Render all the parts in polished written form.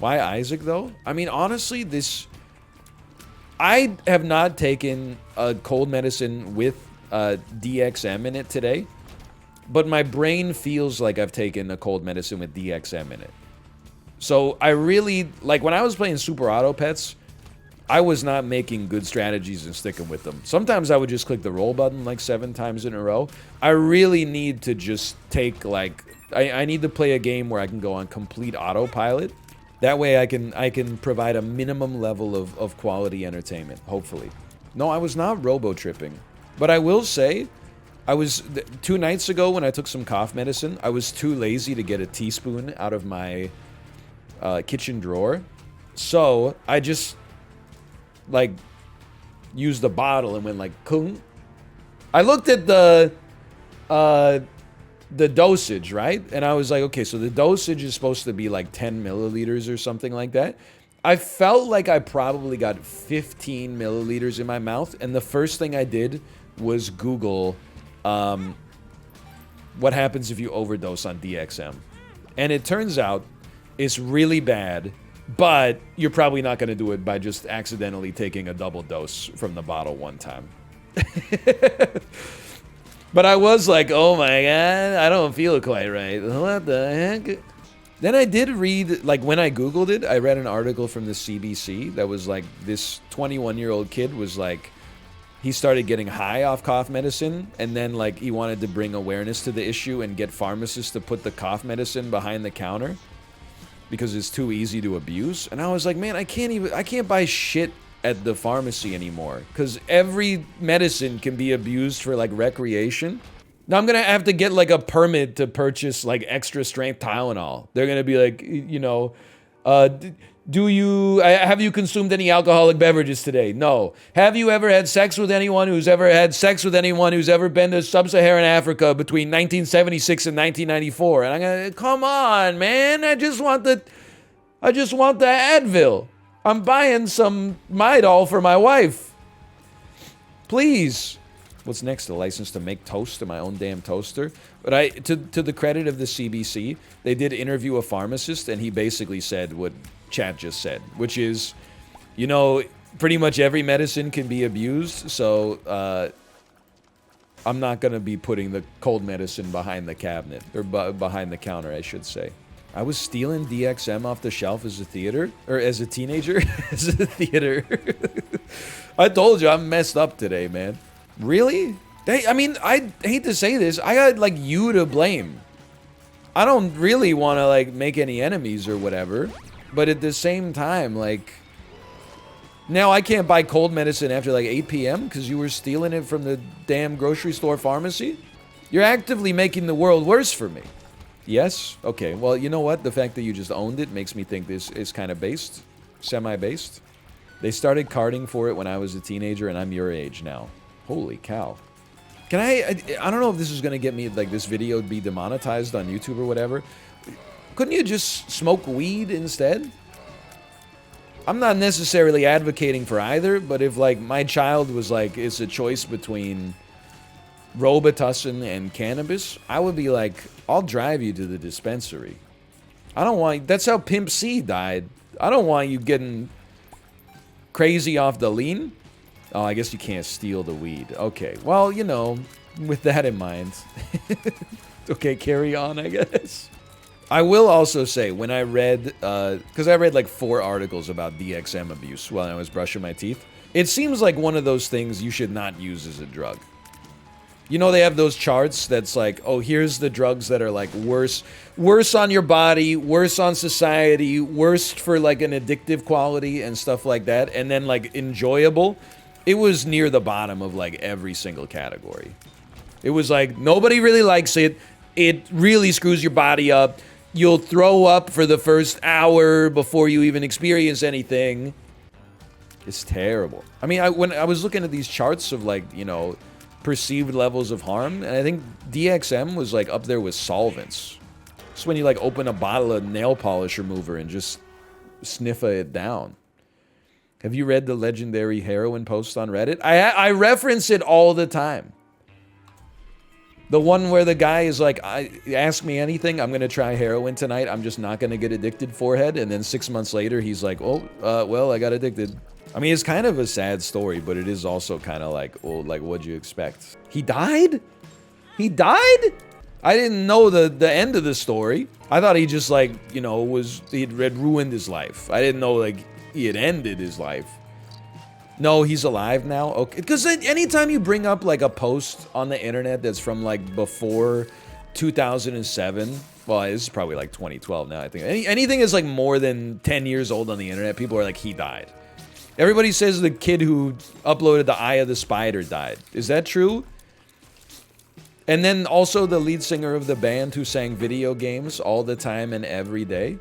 Why Isaac, though? I mean, honestly, I have not taken a cold medicine with DXM in it today, but my brain feels like I've taken a cold medicine with DXM in it. So I really, like, when I was playing Super Auto Pets, I was not making good strategies and sticking with them. Sometimes I would just click the roll button like 7 times in a row. I really need to just take, like, I need to play a game where I can go on complete autopilot. That way I can provide a minimum level of quality entertainment, hopefully. No, I was not robo-tripping. But I will say, I was, 2 nights ago when I took some cough medicine, I was too lazy to get a teaspoon out of my kitchen drawer. So, I just, like, used the bottle and went like, kung. I looked at the dosage, right? And I was like, okay, so the dosage is supposed to be like 10 milliliters or something like that. I felt like I probably got 15 milliliters in my mouth, and the first thing I did was Google what happens if you overdose on DXM. And it turns out it's really bad, but you're probably not going to do it by just accidentally taking a double dose from the bottle one time. But I was like, oh my god, I don't feel quite right. What the heck? Then I did read, like, when I Googled it, I read an article from the CBC that was like, this 21-year-old kid was like, he started getting high off cough medicine, and then, like, he wanted to bring awareness to the issue and get pharmacists to put the cough medicine behind the counter because it's too easy to abuse. And I was like, man, I can't buy shit at the pharmacy anymore because every medicine can be abused for, like, recreation. Now I'm gonna have to get, like, a permit to purchase, like, extra strength Tylenol. They're gonna be like, you know, have you consumed any alcoholic beverages today? No. Have you ever had sex with anyone who's ever been to sub-Saharan Africa between 1976 and 1994? And I'm gonna, come on, man, I just want the Advil. I'm buying some Midol for my wife. Please. What's next? A license to make toast in my own damn toaster? But to the credit of the CBC, they did interview a pharmacist, and he basically said what Chat just said, which is, you know, pretty much every medicine can be abused, so I'm not going to be putting the cold medicine behind the cabinet, or behind the counter, I should say. I was stealing DXM off the shelf as a teenager. As a theater. I told you, I'm messed up today, man. Really? I mean, I hate to say this, I got, like, you to blame. I don't really want to, like, make any enemies or whatever, but at the same time, like, now I can't buy cold medicine after, like, 8 p.m. because you were stealing it from the damn grocery store pharmacy? You're actively making the world worse for me. Yes? Okay, well, you know what? The fact that you just owned it makes me think this is kind of based. Semi-based. They started carding for it when I was a teenager, and I'm your age now. Holy cow. Can I don't know if this is going to get me, like, this video would be demonetized on YouTube or whatever. Couldn't you just smoke weed instead? I'm not necessarily advocating for either, but if, like, my child was like, it's a choice between Robitussin and cannabis, I would be like, I'll drive you to the dispensary. I don't want, that's how Pimp C died. I don't want you getting crazy off the lean. Oh, I guess you can't steal the weed. Okay, well, you know, with that in mind. Okay, carry on, I guess. I will also say, when I read, because I read like 4 articles about DXM abuse while I was brushing my teeth, it seems like one of those things you should not use as a drug. You know, they have those charts that's like, oh, here's the drugs that are like worse on your body, worse on society, worst for like an addictive quality and stuff like that, and then like enjoyable. It was near the bottom of like every single category. It was like, nobody really likes it. It really screws your body up. You'll throw up for the first hour before you even experience anything. It's terrible. I mean, when I was looking at these charts of like, you know, perceived levels of harm, and I think DXM was like up there with solvents. It's when you like open a bottle of nail polish remover and just sniff it down. Have you read the legendary heroin post on Reddit? I reference it all the time. The one where the guy is like, ask me anything, I'm gonna try heroin tonight, I'm just not gonna get addicted, forehead. And then 6 months later, he's like, oh, well, I got addicted. I mean, it's kind of a sad story, but it is also kind of like, oh, like, what'd you expect? He died? He died? I didn't know the end of the story. I thought he just, like, you know, he'd ruined his life. I didn't know, like, he had ended his life. No, he's alive now? Okay, because anytime you bring up, like, a post on the internet that's from, like, before 2007, well, this is probably, like, 2012 now, I think. Anything that's, like, more than 10 years old on the internet, people are like, he died. Everybody says the kid who uploaded the Eye of the Spider died. Is that true? And then also the lead singer of the band who sang video games all the time and every day.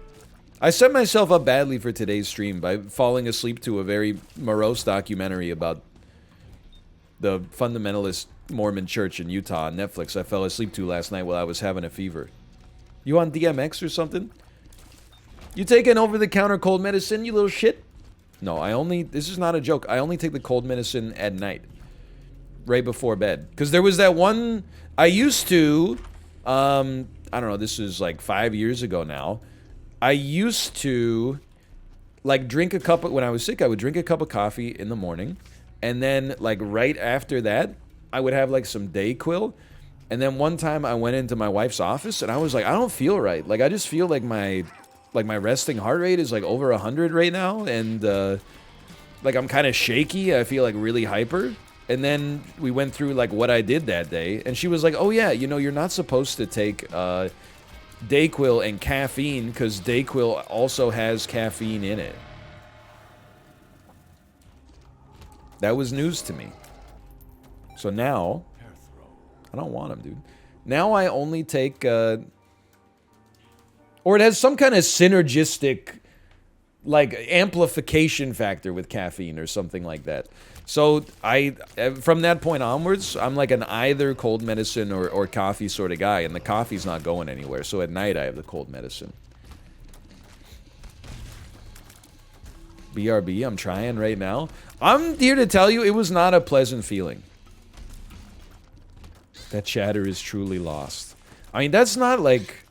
I set myself up badly for today's stream by falling asleep to a very morose documentary about the fundamentalist Mormon church in Utah on Netflix I fell asleep to last night while I was having a fever. You on DMX or something? You taking over-the-counter cold medicine, you little shit? No, this is not a joke, I only take the cold medicine at night. Right before bed. Because there was that one, I used to, I don't know, this is like 5 years ago now. I used to, like, drink a cup of, when I was sick, I would drink a cup of coffee in the morning. And then, like, right after that, I would have, like, some Dayquil. And then one time I went into my wife's office and I was like, I don't feel right. Like, I just feel like my resting heart rate is, like, over 100 right now. And, like, I'm kind of shaky. I feel, like, really hyper. And then we went through, like, what I did that day. And she was like, oh, yeah, you know, you're not supposed to take, Dayquil and caffeine, because Dayquil also has caffeine in it. That was news to me. So now, I don't want them, dude. Now I only take, or it has some kind of synergistic, like, amplification factor with caffeine or something like that. So from that point onwards, I'm like an either cold medicine or coffee sort of guy, and the coffee's not going anywhere. So at night, I have the cold medicine. BRB, I'm trying right now. I'm here to tell you, it was not a pleasant feeling. That chatter is truly lost. I mean, that's not like...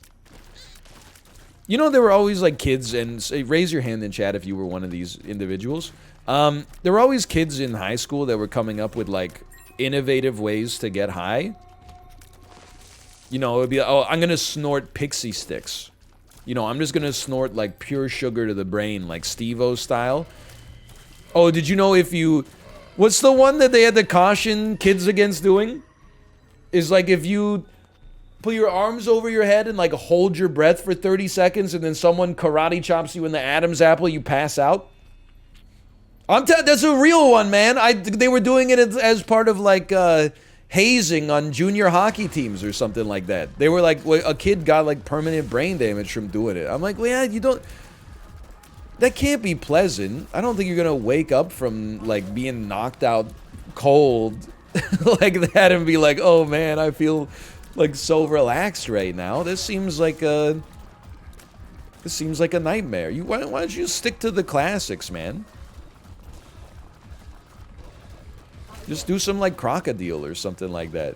You know, there were always, like, kids, and raise your hand in chat if you were one of these individuals. There were always kids in high school that were coming up with, like, innovative ways to get high. You know, it would be, oh, I'm gonna snort pixie sticks. You know, I'm just gonna snort, like, pure sugar to the brain, like Steve-O style. Oh, did you know if you... What's the one that they had to caution kids against doing? Is, like, if you put your arms over your head and, like, hold your breath for 30 seconds and then someone karate chops you in the Adam's apple, you pass out? That's a real one, man. They were doing it as part of, like, hazing on junior hockey teams or something like that. They were like, a kid got, like, permanent brain damage from doing it. I'm like, well, yeah, you don't... That can't be pleasant. I don't think you're gonna wake up from, like, being knocked out cold like that and be like, oh, man, I feel, like, so relaxed right now. This seems like a... This seems like a nightmare. Why don't you stick to the classics, man? Just do some, like, crocodile or something like that.